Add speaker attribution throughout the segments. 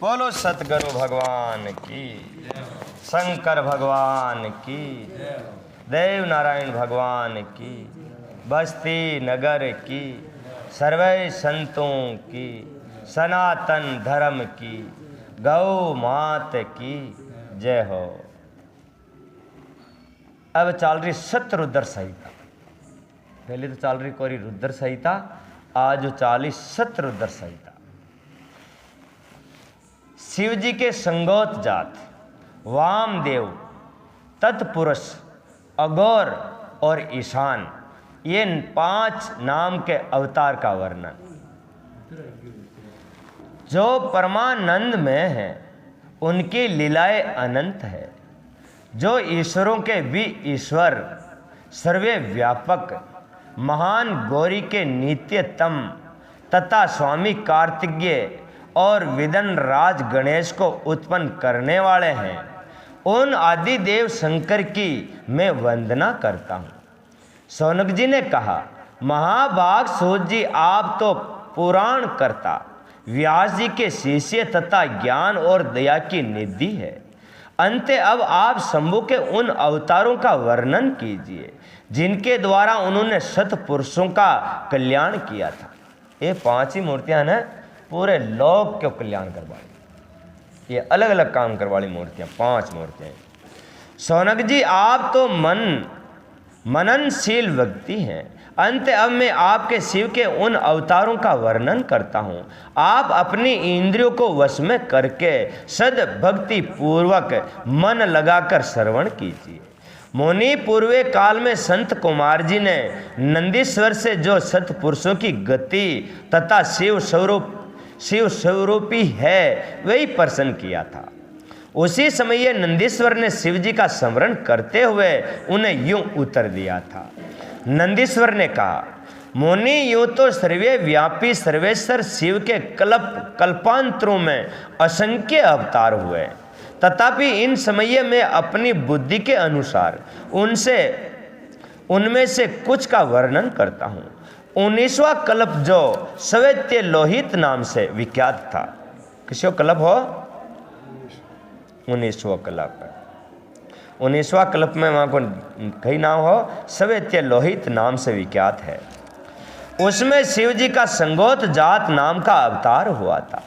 Speaker 1: बोलो सतगुरु भगवान की, शंकर भगवान की, देव नारायण भगवान की, बस्ती नगर की, सर्वे संतों की, सनातन धर्म की, गौ मात की जय हो। अब चल रही सत रुद्र संहिता। पहले तो चल रही कोरी रुद्र संहिता, आज चाली सत रुद्र संहिता। शिव जी के संगोत जात वामदेव, तत्पुरुष, अघोर और ईशान, ये 5 नाम के अवतार का वर्णन। जो परमानंद में है उनकी लीलाएं अनंत है। जो ईश्वरों के भी ईश्वर, सर्वे व्यापक, महान गौरी के नित्यतम तथा स्वामी कार्तिकेय और विदन राज गणेश को उत्पन्न करने वाले हैं, उन आदि देव शंकर की मैं वंदना करता हूँ। शौनक जी ने कहा, महाभाग सूत जी, आप तो पुराण कर्ता, व्यास जी के शिष्य तथा ज्ञान और दया की निधि है। अंत अब आप शंभु के उन अवतारों का वर्णन कीजिए जिनके द्वारा उन्होंने सतपुरुषों का कल्याण किया था। ये 5 ही मूर्तियां हैं, पूरे लोक के कल्याण करवाली, ये अलग अलग काम करवाली मूर्तियां, 5 मूर्तियां। शौनक जी, आप तो मननशील व्यक्ति हैं। अंत अब मैं आपके शिव के उन अवतारों का वर्णन करता हूँ। आप अपनी इंद्रियों को वश में करके सद भक्ति पूर्वक मन लगाकर श्रवण कीजिए। मुनि पूर्वे काल में संत कुमार जी ने नंदीश्वर से जो सतपुरुषों की गति तथा शिव स्वरूपी है वही प्रसन्न किया था। उसी समय ये नंदीश्वर ने शिव जी का स्मरण करते हुए उन्हें यूं उत्तर दिया था। नंदीश्वर ने कहा, मुनि, यूं तो सर्वे व्यापी सर्वेश्वर शिव के कल्पांतरों में असंख्य अवतार हुए, तथापि इन समय में अपनी बुद्धि के अनुसार उनमें से कुछ का वर्णन करता हूँ। 19वां कल्प जो सवेत्य लोहित नाम से विख्यात था। किसको कल्प हो? 19वां कल्प। 19वां कल्प में वहाँ को कई नाम हो, सवेत्य लोहित नाम से विख्यात है। उसमें शिव जी का संगोत जात नाम का अवतार हुआ था।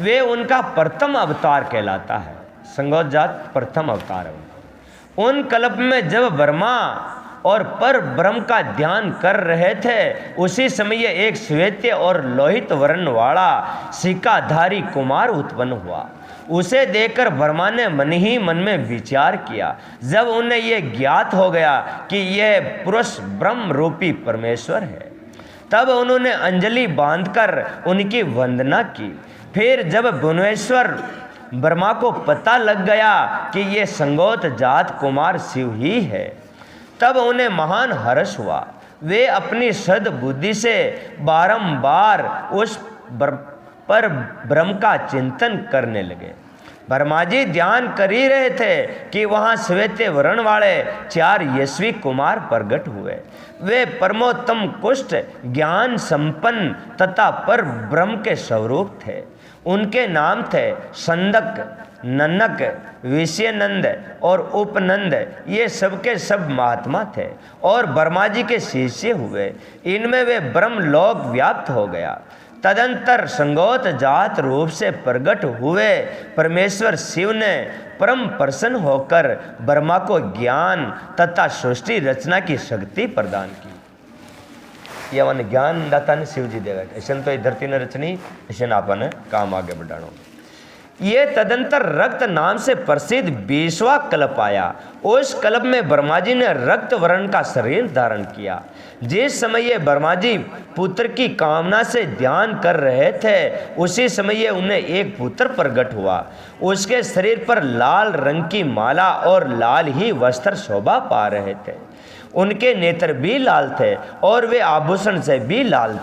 Speaker 1: वे उनका प्रथम अवतार कहलाता है। संगोत जात प्रथम अवतार है। उन कल्प में जब ब्रह्मा और पर ब्रह्म का ध्यान कर रहे थे, उसी समय एक श्वेत और लोहित वर्ण वाला सिक्काधारी कुमार उत्पन्न हुआ। उसे देखकर ब्रह्मा ने मन ही मन में विचार किया। जब उन्हें यह ज्ञात हो गया कि यह पुरुष ब्रह्म रूपी परमेश्वर है, तब उन्होंने अंजलि बांधकर उनकी वंदना की। फिर जब भुवनेश्वर ब्रह्मा को पता लग गया कि यह संगोत जात कुमार शिव ही है, तब उन्हें महान हर्ष हुआ। वे अपनी सद बुद्धि से बारंबार उस पर ब्रह्म का चिंतन करने लगे। ब्रह्मा जी ध्यान कर ही रहे थे कि वहाँ श्वेत वर्ण वाले 4 यशस्वी कुमार प्रकट हुए। वे परमोत्तम कुष्ठ ज्ञान संपन्न तथा पर ब्रह्म के स्वरूप थे। उनके नाम थे संदक, ननक, विषयनंद और उपनंद। ये सबके सब महात्मा थे और ब्रह्मा जी के शिष्य हुए। इनमें वे ब्रह्म लोक व्याप्त हो गया। तदंतर संगोत जात रूप से प्रकट हुए परमेश्वर शिव ने परम प्रसन्न होकर ब्रह्मा को ज्ञान तथा सृष्टि रचना की शक्ति प्रदान की। ये मन ज्ञान दाता ने शिव जी देगा। ऐसे तो ये धरती ने रचनी, ऐसे आपने काम आगे बढ़ाना। ये तदंतर रक्त नाम से प्रसिद्ध 20वां कल्प आया। उस कल्प में ब्रह्मा जी ने रक्त वर्ण का शरीर धारण किया। जिस समय ये ब्रह्मा जी पुत्र की कामना से ध्यान कर रहे थे, उसी समय उन्हें एक पुत्र प्रकट हुआ। उसके शरीर पर लाल रंग की माला और लाल ही वस्त्र शोभा पा रहे थे। उनके नेत्र भी लाल थे और वे आभूषण से भी लाल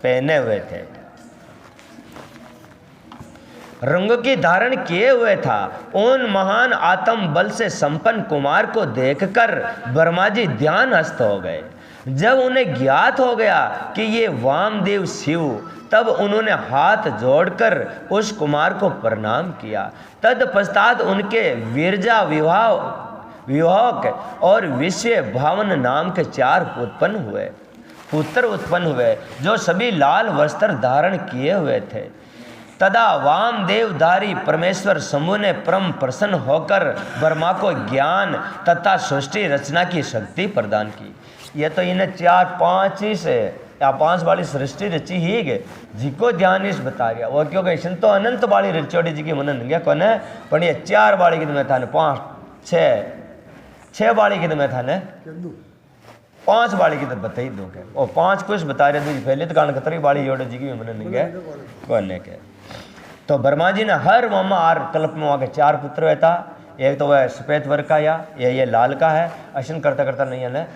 Speaker 1: पहने हुए थे, रंग की धारण किए हुए था। उन महान आत्म बल से संपन्न कुमार को देखकर ब्रह्मा जी ध्यानस्थ हो गए। जब उन्हें ज्ञात हो गया कि ये वामदेव शिव तब उन्होंने हाथ जोड़कर उस कुमार को प्रणाम किया। तत्पश्चात उनके वीरजा विवाहक और विश्व भावन नाम के 4 पुत्र उत्पन्न हुए, जो सभी लाल वस्त्र धारण किए हुए थे। तदा वामदेवधारी परमेश्वर शंभु ने परम प्रसन्न होकर ब्रह्मा को ज्ञान तथा सृष्टि रचना की शक्ति प्रदान की। ये तो इन्हें 4-5 ही से या 5 वाली सृष्टि रची ही गए जिको ध्यान इस बता गया वो, क्योंकि इन तो अनंत वाली रचोड़ी जी की मनन गया कौन है, पर ये 4 वाली की मैं था 5-6 वाली की मैं था 5 वाली की तो बता ही दूंगा, और 5 कुछ बता रहे थे पहले तो कान खतरी वाली योड़ जी की मनन गया कौन के। तो ब्रह्मा जी ने हर मामा आर कल्प में वहाँ के 4 पुत्र हुए था। एक तो वह सफेद वर्ग का या ये लाल का है, अशन करता करता नहीं है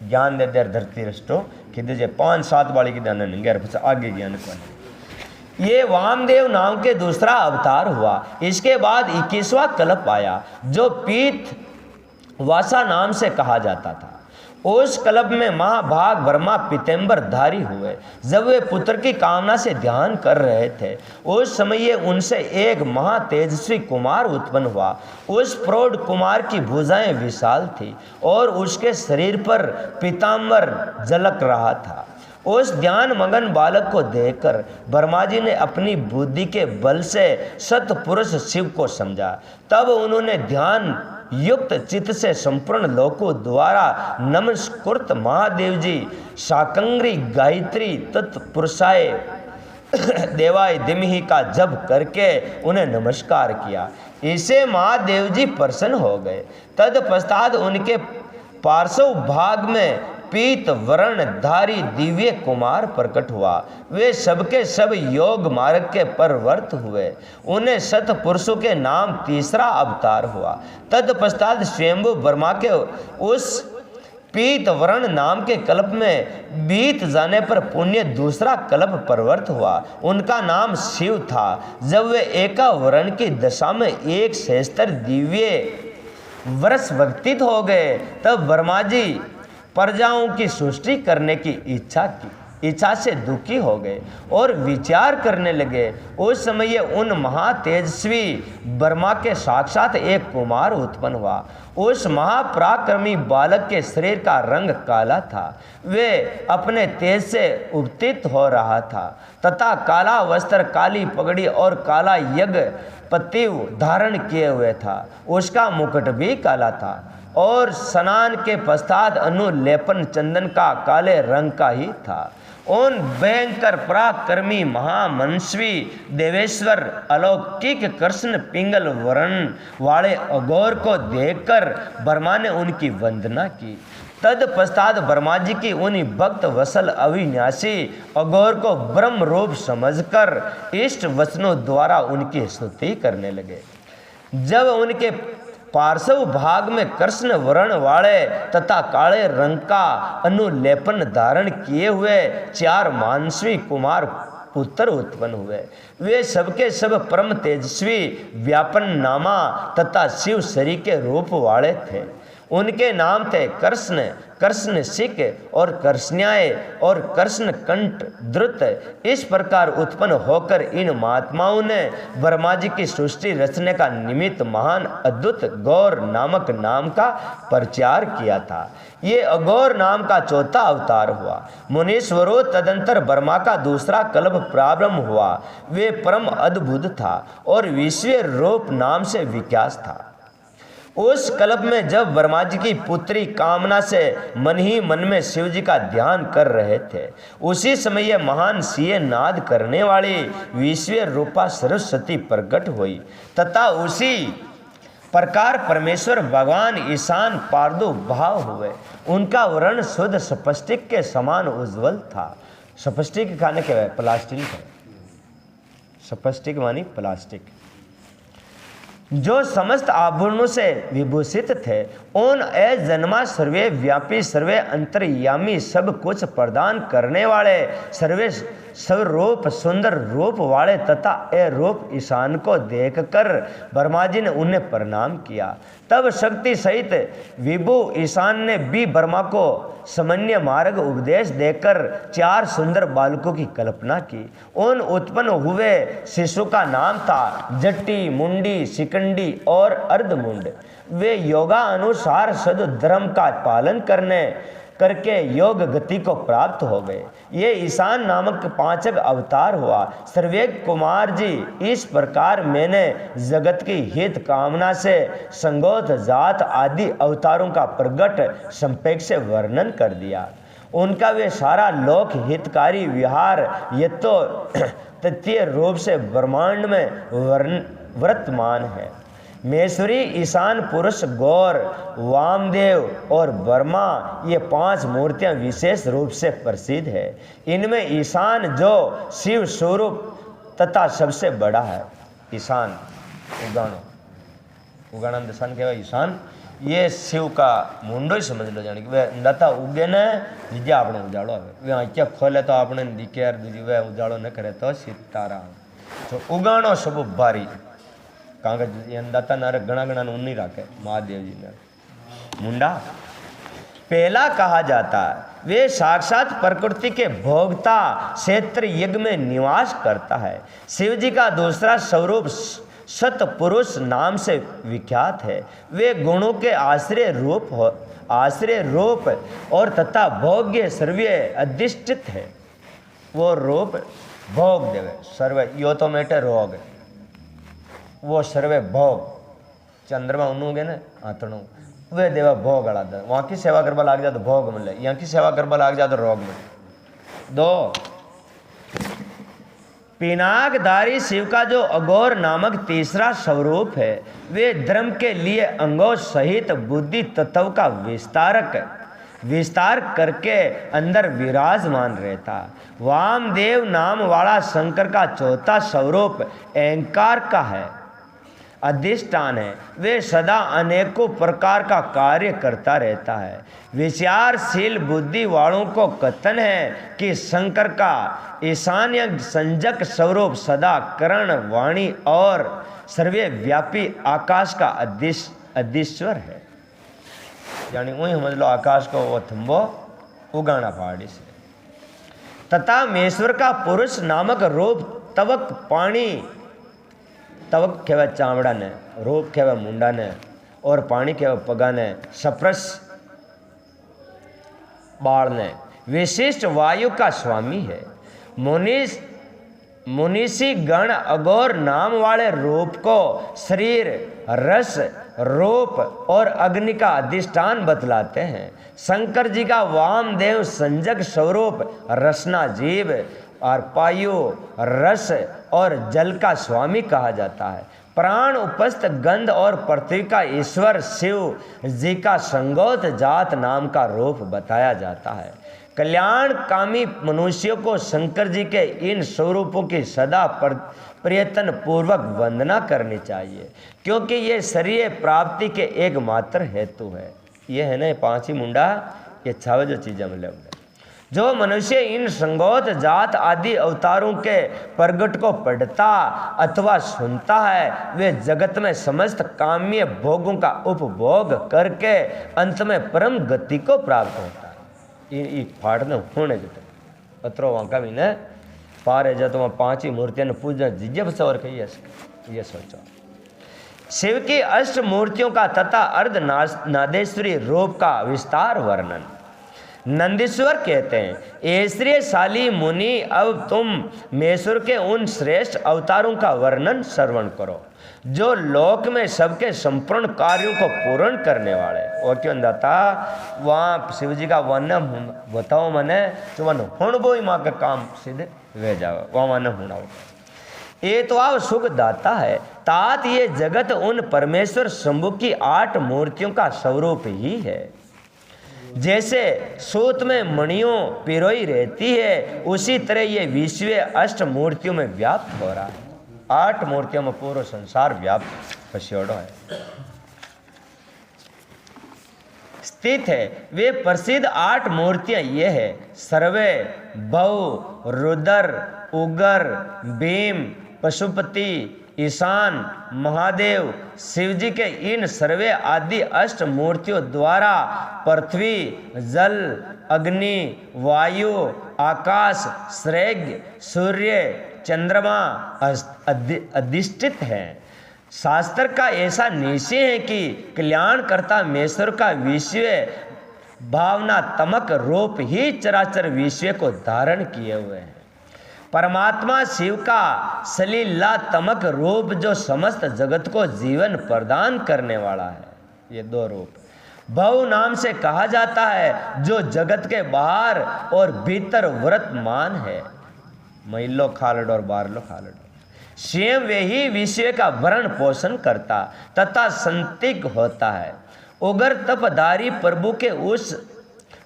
Speaker 1: ज्ञान दे दे धरती रष्टो कि 5-7 वाली की दाना नहीं गया आगे ज्ञान को। ये वामदेव नाम के दूसरा अवतार हुआ। इसके बाद 21वां कल्प आया जो पीत वासा नाम से कहा जाता था। उस कल्प में महाभाग ब्रह्मा पीतम्बर धारी हुए। जब वे पुत्र की कामना से ध्यान कर रहे थे उस समय उनसे एक महातेजस्वी कुमार उत्पन्न हुआ। उस प्रौढ़ कुमार की भुजाएं विशाल थी और उसके शरीर पर पीताम्बर झलक रहा था। उस ध्यान मगन बालक को देखकर ब्रह्मा जी ने अपनी बुद्धि के बल से सतपुरुष शिव को समझा। तब उन्होंने ध्यान युक्त चित्त से संपूर्ण लोकों द्वारा नमस्कृत महादेव जी शाकंग्री गायत्री तत्पुरुषाय देवाय दिमही का जप करके उन्हें नमस्कार किया। इसे महादेव जी प्रसन्न हो गए। तत्पश्चात उनके पार्श्व भाग में पीत वर्ण धारी दिव्य कुमार प्रकट हुआ। वे सबके सब योग मार्ग के परवर्त हुए। उन्हें सतपुरुषों के नाम तीसरा अवतार हुआ। तत्पश्चात स्वयंभू ब्रह्मा के उस पीत वर्ण नाम के कल्प में बीत जाने पर पुण्य दूसरा कल्प प्रवर्त हुआ। उनका नाम शिव था। जब वे एका वर्ण की दशा में 1 सहस्त्र दिव्य वर्ष व्यतीत हो गए तब ब्रह्मा जी प्रजाओं की सृष्टि करने की इच्छा से दुखी हो गए और विचार करने लगे। उस समय उन महातेजस्वी ब्रह्मा के साक्षात एक कुमार उत्पन्न हुआ। उस महापराक्रमी बालक के शरीर का रंग काला था। वे अपने तेज से उपतित हो रहा था तथा काला वस्त्र, काली पगड़ी और काला यज्ञ पतिव धारण किए हुए था। उसका मुकुट भी काला था और स्नान के पश्चात अनुलेपन चंदन का काले रंग का ही था। उन भयंकर पराक्रमी महामनस्वी देवेश्वर अलौकिक कृष्ण पिंगल वर्ण वाले अघोर को देखकर ब्रह्मा ने उनकी वंदना की। तत्पश्चात ब्रह्मा जी की उन्हीं भक्त वसल अविनाशी अघोर को ब्रह्म रूप समझकर इष्ट वचनों द्वारा उनकी स्तुति करने लगे। जब उनके पार्श्व भाग में कृष्ण वर्ण वाले तथा काले रंग का अनुलेपन धारण किए हुए 4 मानस्वी कुमार पुत्र उत्पन्न हुए। वे सबके सब परम तेजस्वी व्यापन नामा तथा शिव शरी के रूप वाले थे। उनके नाम थे कृष्ण, कृष्ण सिक और कृष्ण्याय और कृष्ण कंठ द्रुत। इस प्रकार उत्पन्न होकर इन महात्माओं ने ब्रह्मा जी की सृष्टि रचने का निमित्त महान अद्भुत गौर नामक नाम का प्रचार किया था। ये अघोर नाम का चौथा अवतार हुआ। मुनीश्वरों तदंतर ब्रह्मा का दूसरा कल्प प्रारंभ हुआ। वे परम अद्भुत था और विश्व रूप नाम से विख्यात था। उस कल्प में जब ब्रह्मा जी की पुत्री कामना से मन ही मन में शिव जी का ध्यान कर रहे थे उसी समय यह महान सिंह नाद करने वाली विश्व रूपा सरस्वती प्रकट हुई तथा उसी प्रकार परमेश्वर भगवान ईशान प्रादुर्भाव हुए। उनका वर्ण शुद्ध स्फटिक के समान उज्जवल था। स्फटिक खाने के प्लास्टिक है, स्फटिक मानी प्लास्टिक, जो समस्त आभूषणों से विभूषित थे। उन जन्मा सर्वे व्यापी सर्वे अंतर्यामी सब कुछ प्रदान करने वाले सर्वे सर्वरूप सुंदर रूप वाले तथा ए रूप ईशान को देखकर ब्रह्मा जी ने उन्हें प्रणाम किया। तब शक्ति सहित विभु ईशान ने भी ब्रह्मा को सामान्य मार्ग उपदेश देकर 4 सुंदर बालकों की कल्पना की। उन उत्पन्न हुए शिशु का नाम था जट्टी, मुंडी, शिकंडी और अर्धमुंड। वे योगा अनुसार सद धर्म का पालन करके योग गति को प्राप्त हो गए। ये ईशान नामक 5 अवतार हुआ। सर्वेक कुमार जी, इस प्रकार मैंने जगत की हित कामना से संगोत जात आदि अवतारों का प्रगट संक्षेप से वर्णन कर दिया। उनका वे सारा लोक हितकारी विहार ये तो तथ्य रूप से ब्रह्मांड में वर्तमान है। महेश्वरी, ईशान पुरुष, गौर, वामदेव और ब्रह्मा ये 5 मूर्तियां विशेष रूप से प्रसिद्ध है। इनमें ईशान जो शिव स्वरूप तथा सबसे बड़ा है। ईशान उगाणा दशान कहवा ईशान, ये शिव का मुंडो ही समझ लो, जाने कि वे लता उगे ने बीजा अपने उजाड़ो वे आँखियाँ खोले तो अपने दिखे यार दूजी वे उजाड़ो न करे तो सीताराम। तो उगाणो सब भारी કારણ કે દાતા નારે ઘણા ઘણા नहीं राखे महादेव जी ने मुंडा। पहला कहा जाता वे साक्षात प्रकृति के भोगता क्षेत्र यज्ञ में निवास करता है। शिव जी का दूसरा स्वरूप सतपुरुष नाम से विख्यात है। वे गुणों के आश्रय रूप और तथा भोग्य सर्वे अधिष्ठित है। वो रूप भोग देवे सर्वे यो तो मेटे रोग वो सर्वे भोग चंद्रमा उन्नू गए ना आतणु वे देवा भोग अड़ा दे। वहाँ की सेवा करवा लाग जाए तो भोग मिले, यहाँ की सेवा करवा लाग जाए तो रोग मिले। 2 पिनाकधारी शिव का जो अघोर नामक तीसरा स्वरूप है, वे धर्म के लिए अंगों सहित बुद्धि तत्व का विस्तार करके अंदर विराजमान रहता। वामदेव नाम वाला शंकर का चौथा स्वरूप अहंकार का है, अधिष्ठान है। वे सदा अनेकों प्रकार का कार्य करता रहता है। विचारशील बुद्धि वालों को कथन है कि शंकर का ईशान्य संजक स्वरूप सदा करण, वाणी और सर्वव्यापी आकाश का अधीश्वर है। यानी वही समझ लो आकाश को वो थम्बो उगाना पहाड़ी से। तथा महेश्वर का पुरुष नामक रूप तवक पानी, तवक कहवा चामड़ा ने, रूप कहवा मुंडा ने और पानी कहवा पगा ने, सप्रस बाल ने, विशिष्ट वायु का स्वामी है। मुनीषी गण अघोर नाम वाले रूप को शरीर, रस, रूप और अग्नि का अधिष्ठान बतलाते हैं। शंकर जी का वामदेव संजक स्वरूप रसना जीव और पायु, रस और जल का स्वामी कहा जाता है। प्राण उपस्थ गंध और पृथ्वी का ईश्वर शिव जी का संगोत जात नाम का रूप बताया जाता है। कल्याण कामी मनुष्यों को शंकर जी के इन स्वरूपों की सदा प्रयत्न पूर्वक वंदना करनी चाहिए, क्योंकि ये शरीर प्राप्ति के एकमात्र हेतु है। ये है ना 5 ही मुंडा, ये 6 जो चीज़ें मिले। जो मनुष्य इन संगोत जात आदि अवतारों के प्रगट को पढ़ता अथवा सुनता है, वे जगत में समस्त काम्य भोगों का उपभोग करके अंत में परम गति को प्राप्त होता है। ये फाटने होने जते अतरो वहाँ का भी न पारे जब वहाँ 5 ही मूर्तियों ने पूजा जिज्ञप से और कही ये सोचो। शिव की अष्ट मूर्तियों का तथा अर्ध नादेश्वरी रूप का विस्तार वर्णन नंदीश्वर कहते हैं। ऐश्वर्य शाली मुनि, अब तुम महेश्वर के उन श्रेष्ठ अवतारों का वर्णन श्रवण करो जो लोक में सबके संपूर्ण कार्यों को पूर्ण करने वाले। और क्यों दाता वहाँ शिव जी का वर्णन बताओ मने तो मन हुण बोई माँ का काम सीधे वे जाओ वहाँ मन हुणाओ। ये तो आप सुख दाता है। तात ये जगत उन परमेश्वर शंभु की 8 मूर्तियों का स्वरूप ही है। जैसे सूत में मणियों पिरोई रहती है, उसी तरह ये विश्व 8 मूर्तियों में व्याप्त हो रहा है। 8 मूर्तियों में पूरा संसार व्याप्त पछोड़ो है। स्थित है। वे प्रसिद्ध 8 मूर्तियां ये है: सर्वे, भव, रुद्र, उग्र, भीम, पशुपति, ईशान, महादेव। शिवजी के इन सर्वे आदि अष्ट मूर्तियों द्वारा पृथ्वी, जल, अग्नि, वायु, आकाश, श्रेष्ठ, सूर्य, चंद्रमा अधिष्ठित है। शास्त्र का ऐसा निश्चय है कि कल्याणकर्ता महेश्वर का विश्व भावनात्मक रूप ही चराचर विश्व को धारण किए हुए है। परमात्मा शिव का सलीलात्मक रूप जो समस्त जगत को जीवन प्रदान करने वाला है, ये 2 रूप। भव नाम से कहा जाता है जो जगत के बाहर और भीतर वर्तमान है, महिलो खालड और बारलो खालड। स्वयं वे ही विश्व का भरण पोषण करता तथा संतिक होता है। उग्र तपधारी प्रभु के उस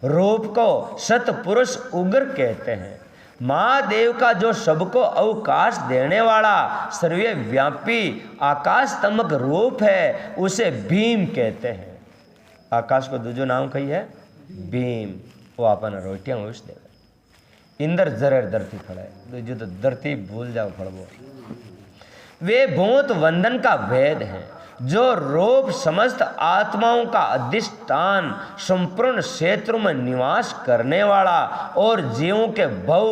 Speaker 1: रूप को सतपुरुष उग्र कहते हैं। महादेव का जो सबको अवकाश देने वाला सर्वव्यापी आकाशतमक रूप है उसे भीम कहते हैं। आकाश को दूजो नाम कही है भीम। वो अपन रोटियां उस दे इंद्र जरे धरती खड़ा है, दूजो तो धरती भूल जाओ फड़बो। वे भूत वंदन का भेद है जो रूप समस्त आत्माओं का अधिष्ठान संपूर्ण क्षेत्र में निवास करने वाला और जीवों के भव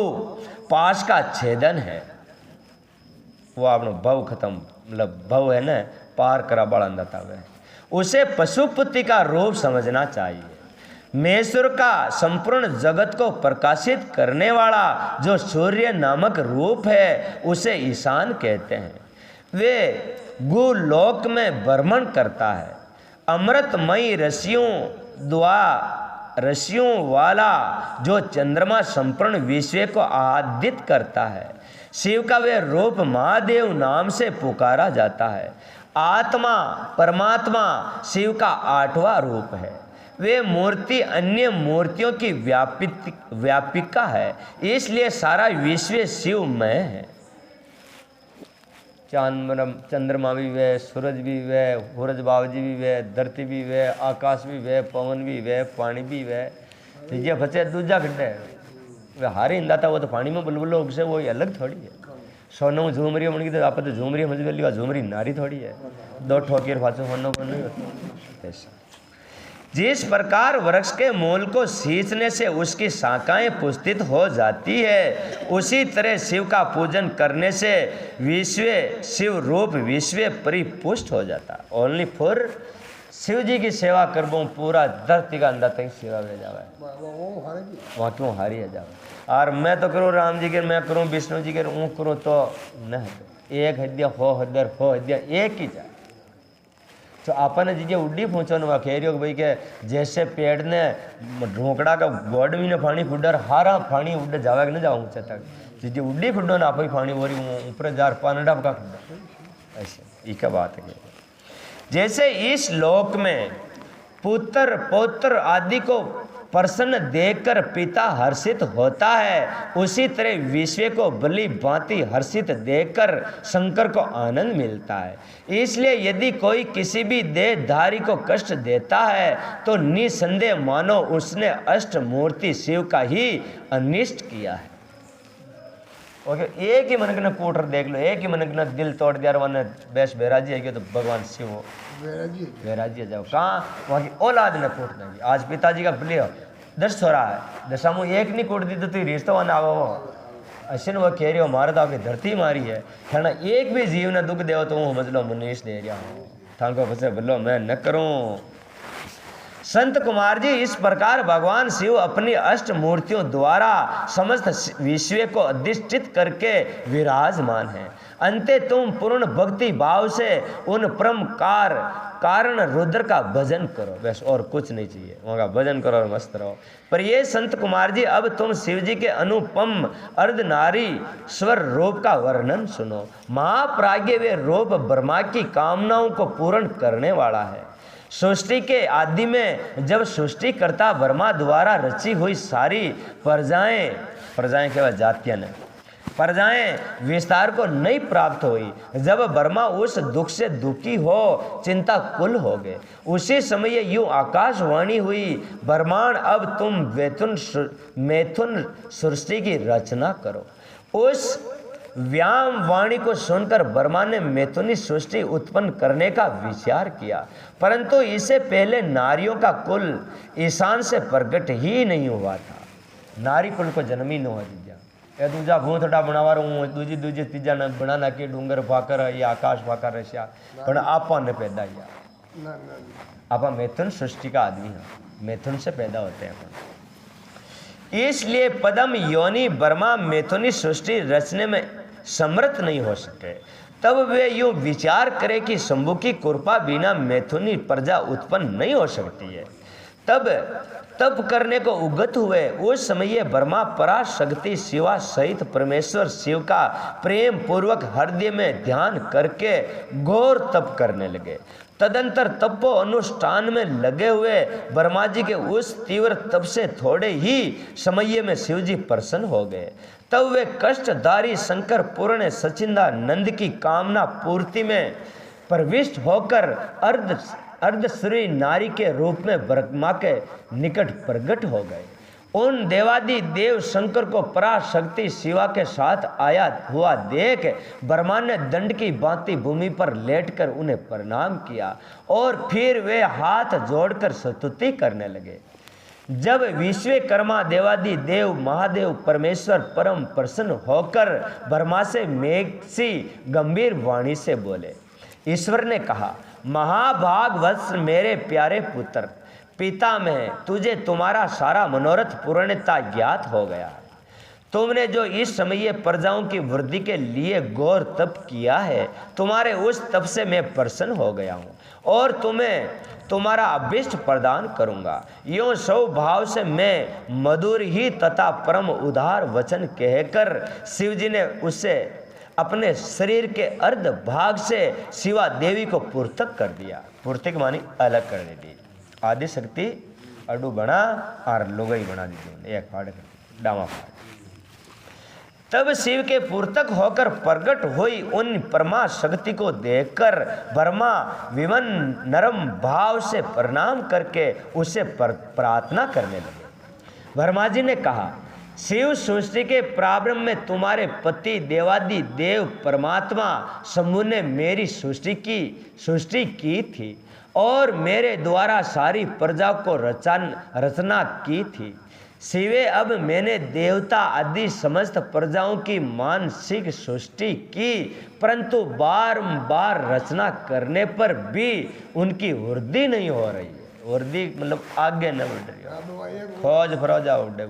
Speaker 1: पाश का छेदन है। वो आपनो भव खत्म, मतलब भव है ना पार करा बड़ा अंदाता हुआ है, उसे पशुपति का रूप समझना चाहिए। महेश्वर का संपूर्ण जगत को प्रकाशित करने वाला जो सूर्य नामक रूप है उसे ईशान कहते हैं। वे गुलोक में भ्रमण करता है। अमृतमयी रसियों वाला जो चंद्रमा संपूर्ण विश्व को आदित करता है। शिव का वे रूप महादेव नाम से पुकारा जाता है। आत्मा परमात्मा शिव का 8वां रूप है। वे मूर्ति अन्य मूर्तियों की व्यापिका है, इसलिए सारा विश्व शिवमय है। चंद्रमा भी वे, सूरज भी वे, सूरज बाबजी भी वे, धरती भी वे, आकाश भी वे, पवन भी वे, पानी भी वे। ये बचे दूजा खड्डे वे हारे इंदाता वो तो पानी में बुलबुलो उगसे, वो अलग थोड़ी है। सोनू झूमरी मन की तो आप तो झूमरी समझ झूमरी नारी थोड़ी है, 2 ठोकियर फाचो सोनों को नहीं होता। ऐसा जिस प्रकार वृक्ष के मूल को सींचने से उसकी शाखाएं पुष्पित हो जाती है, उसी तरह शिव का पूजन करने से विश्व शिव रूप विश्व परिपुष्ट हो जाता। ओनली फॉर शिव जी की सेवा करबो पूरा धरती का अंदर तक सेवा ले जावे, वहाँ क्यों हारी है जावे। और मैं तो करूँ राम जी के, मैं करूँ विष्णु जी के, वो करूँ तो नहीं। एक हद्या हो हदर हो हद्या एक ही जाए। तो आपने जी उड्डी पहुँचो ना कह रही हो भाई के जैसे पेड़ ने ढोकड़ा का गोड में ने पानी फुडर हारा पानी उड़ जावे कि न जाओ ऊँचे तक जी उड्डी फुडो ना आप ही पानी बोरी ऊपर जार पानडा का फुडा। ऐसे एक बात है। जैसे इस लोक में पुत्र पौत्र आदि को प्रसन्न देखकर पिता हर्षित होता है, उसी तरह विश्व को भली भांति हर्षित देखकर शंकर को आनंद मिलता है। इसलिए यदि कोई किसी भी देहधारी को कष्ट देता है तो निसंदेह मानो उसने अष्ट मूर्ति शिव का ही अनिष्ट किया है। ओके, एक ही मनक ने कोटर देख लो, एक ही मनक ने दिल तोड़ दिया, वन बेस बेराजी है तो भगवान शिव हो बेराजी जाओ कहाँ वहाँ की औलाद ने कोट देंगी। आज पिताजी का प्ले 10 छोरा है, दशा मुँह एक नहीं कोट दी तो तू रिश्ता वन आवो अश्विन वो कह रही हो मारे तो आपकी धरती मारी है खाना एक भी जीव ने दुख दे तो वो समझ लो मनीष दे रहा हूँ थाको फंसे बोलो मैं न करूँ। संत कुमार जी इस प्रकार भगवान शिव अपनी अष्ट मूर्तियों द्वारा समस्त विश्व को अधिष्ठित करके विराजमान है। अंते तुम पूर्ण भक्ति भाव से उन परम कारण रुद्र का भजन करो, बस और कुछ नहीं चाहिए, वहाँ का भजन करो और मस्त रहो। पर ये संत कुमार जी अब तुम शिव जी के अनुपम अर्धनारी स्वर रूप का वर्णन सुनो। महाप्राज्ञ वे रूप ब्रह्मा की कामनाओं को पूर्ण करने वाला है। सृष्टि के आदि में जब सृष्टि करता ब्रह्मा द्वारा रची हुई सारी प्रजाएं केवल जातियां ने प्रजाएं विस्तार को नहीं प्राप्त हुई। जब ब्रह्मा उस दुख से दुखी हो चिंता कुल हो गए, उसी समय यूं आकाशवाणी हुई, ब्रह्मांड अब तुम मैथुन सृष्टि की रचना करो। उस व्याम वाणी को सुनकर ब्रह्मा ने मैथुनी सृष्टि उत्पन्न करने का विचार किया, परंतु इससे पहले नारियों का कुल ईशान से प्रकट ही नहीं हुआ था। नारी कुल को जन्म ही न हुआ दीजा। ए दूजा भूतड़ा बनावार हूँ, दूजी दूजी तीजा न बना नाखी डूंगर फाकर या आकाश फाकर रश्या, पर आपा ने पैदा किया। आपा मैथुन सृष्टि का आदमी है, मैथुन से पैदा होते हैं अपन। इसलिए पदम योनि ब्रह्मा मैथुनी सृष्टि रचने में समर्थ नहीं हो सके। तब वे यूं विचार करें कि शंभु की कृपा बिना मैथुनी प्रजा उत्पन्न नहीं हो सकती है। तब करने को उगत हुए। उस समय ब्रह्मा पराशक्ति शिवा सहित परमेश्वर शिव का प्रेम पूर्वक हृदय में ध्यान करके घोर तप करने लगे। तदंतर तपो अनुष्ठान में लगे हुए ब्रह्मा जी के उस तीव्र तप से थोड़े ही समय में शिव जी प्रसन्न हो गए। तब वे कष्टधारी शंकर पूर्ण सचिंदानंद की कामना पूर्ति में प्रविष्ट होकर अर्धश्री नारी के रूप में ब्रह्मा के निकट प्रकट हो गए। उन देवादि देव शंकर को पराशक्ति शिवा के साथ आया हुआ देख ब्रह्मा ने दंड की भांति भूमि पर लेटकर उन्हें प्रणाम किया और फिर वे हाथ जोड़कर स्तुति करने लगे। जब विश्वकर्मा देवादि देव महादेव परमेश्वर परम प्रसन्न होकर ब्रह्मा से मेघसी गंभीर वाणी से बोले। ईश्वर ने कहा, महाभाग वत्स मेरे प्यारे पुत्र, पिता में तुझे तुम्हारा सारा मनोरथ पूर्णता ज्ञात हो गया। तुमने जो इस समय प्रजाओं की वृद्धि के लिए घोर तप किया है, तुम्हारे उस तप से मैं प्रसन्न हो गया हूँ और तुम्हें तुम्हारा अभिष्ट प्रदान करूँगा। यूँ स्वभाव से मैं मधुर ही तथा परम उदार वचन कहकर शिव जी ने उसे अपने शरीर के अर्ध भाग से शिवा देवी को पूर्तक कर दिया। पूर्तिक मानी अलग कर दी। आदि शक्ति अडू बना और लोगई बना दी, एक फाड़ कर डामा फाड़। तब शिव के पूर्तक होकर प्रकट हुई उन परमा शक्ति को देखकर ब्रह्मा विमन नरम भाव से प्रणाम करके उसे प्रार्थना करने लगे। ब्रह्मा जी ने कहा, शिव सृष्टि के प्रारंभ में तुम्हारे पति देवादि देव परमात्मा शंभु ने मेरी सृष्टि की थी और मेरे द्वारा सारी प्रजा को रचना की थी। शिवे, अब मैंने देवता आदि समस्त प्रजाओं की मानसिक सृष्टि की, परंतु बार रचना करने पर भी उनकी वृद्धि नहीं हो रही है। वृद्धि मतलब आगे न बढ़ रही है, खोज फरोजा उड्डे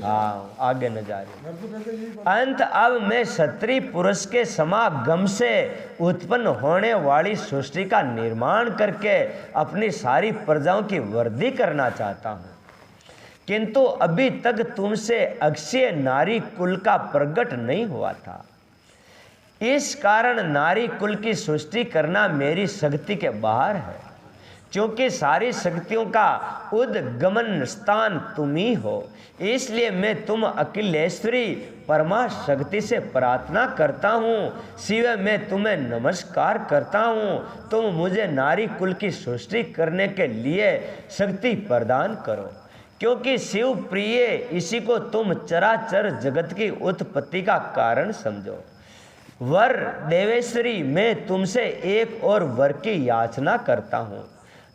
Speaker 1: हाँ आगे न जा रही। अंत अब मैं क्षत्रिय पुरुष के समागम से उत्पन्न होने वाली सृष्टि का निर्माण करके अपनी सारी प्रजाओं की वृद्धि करना चाहता हूँ, किंतु अभी तक तुमसे अक्षय नारी कुल का प्रकट नहीं हुआ था। इस कारण नारी कुल की सृष्टि करना मेरी शक्ति के बाहर है, क्योंकि सारी शक्तियों का उद्गमन स्थान तुम ही हो। इसलिए मैं तुम अखिलेश्वरी परमा शक्ति से प्रार्थना करता हूँ। शिव, मैं तुम्हें नमस्कार करता हूँ। तुम मुझे नारी कुल की सृष्टि करने के लिए शक्ति प्रदान करो, क्योंकि शिव प्रिय इसी को तुम चराचर जगत की उत्पत्ति का कारण समझो। वर देवेश्वरी, मैं तुमसे एक और वर की याचना करता हूँ,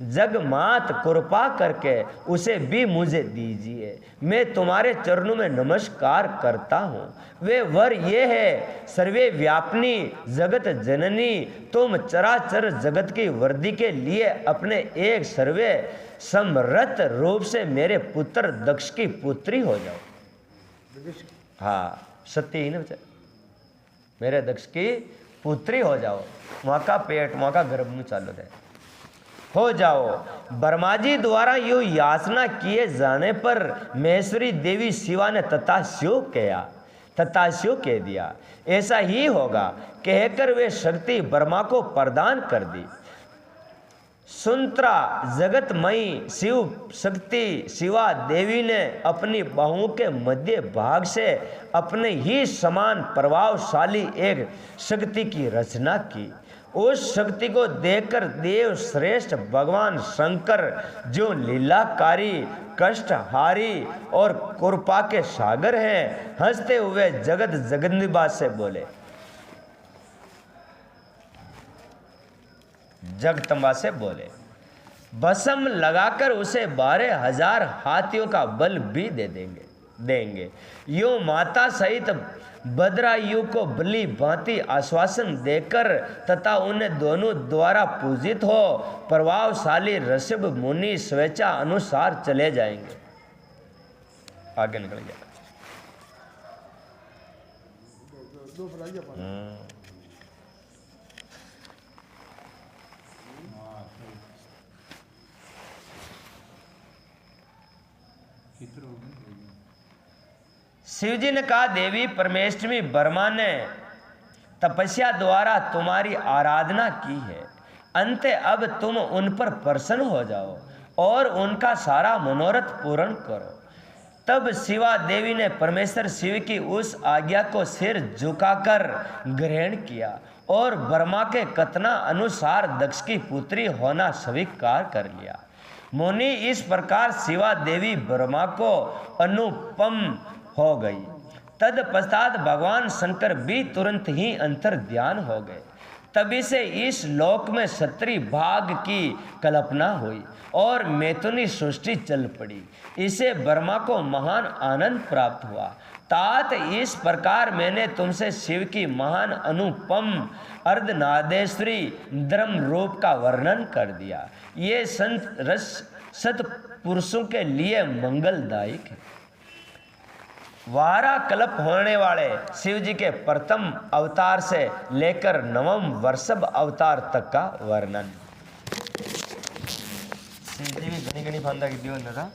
Speaker 1: जगमात कृपा करके उसे भी मुझे दीजिए। मैं तुम्हारे चरणों में नमस्कार करता हूँ। वे वर ये है, सर्वे व्यापनी जगत जननी, तुम चराचर जगत की वृद्धि के लिए अपने एक सर्वे समर्थ रूप से मेरे पुत्र दक्ष की पुत्री हो जाओ। हाँ सत्य ही ना बच्चा, मेरे दक्ष की पुत्री हो जाओ। वहाँ का पेट वहाँ का गर्भ में चालू है, हो जाओ। ब्रह्मा जी द्वारा यूं याचना किए जाने पर महेश्वरी देवी शिवा ने तथास्यो कह दिया। ऐसा ही होगा कहकर वे शक्ति ब्रह्मा को प्रदान कर दी। सुंतरा जगतमयी शिव शक्ति शिवा देवी ने अपनी बाहों के मध्य भाग से अपने ही समान प्रभावशाली एक शक्ति की रचना की। उस शक्ति को देखकर देव श्रेष्ठ भगवान शंकर जो लीलाकारी कष्टहारी और कृपा के सागर हैं, हंसते हुए जगत जगदम्बा से बोले, जगदम्बा से बोले, भस्म लगाकर उसे 12,000 हाथियों का बल भी देंगे। यूं माता सहित बद्रायु को बलि भांति आश्वासन देकर तथा उन्हें दोनों द्वारा पूजित हो प्रभावशाली ऋषभ मुनि स्वेच्छा अनुसार चले जाएंगे। आगे निकल गया। शिवजी ने कहा, देवी परमेश्वरी ब्रह्मा ने तपस्या द्वारा तुम्हारी आराधना की है, अंत अब तुम उन पर प्रसन्न हो जाओ और उनका सारा मनोरथ पूर्ण करो। तब शिवा देवी ने परमेश्वर शिव की उस आज्ञा को सिर झुकाकर ग्रहण किया और ब्रह्मा के कथना अनुसार दक्ष की पुत्री होना स्वीकार कर लिया। मुनि इस प्रकार शिवा देवी ब्रह्मा को अनुपम हो गई। तदपश्चात भगवान शंकर भी तुरंत ही अंतर ध्यान हो गए। तभी से इस लोक में क्षत्रिय भाग की कल्पना हुई और मैथुनी सृष्टि चल पड़ी। इसे ब्रह्मा को महान आनंद प्राप्त हुआ। तात इस प्रकार मैंने तुमसे शिव की महान अनुपम अर्धनादेश्वरी धर्म रूप का वर्णन कर दिया। ये संत रस सत पुरुषों के लिए मंगलदायक है। वारा कल्प होने वाले शिव जी के प्रथम अवतार से लेकर 9वें वृषभ अवतार तक का वर्णन। शिव जी भी घनी घनी फांदा की दियो न था।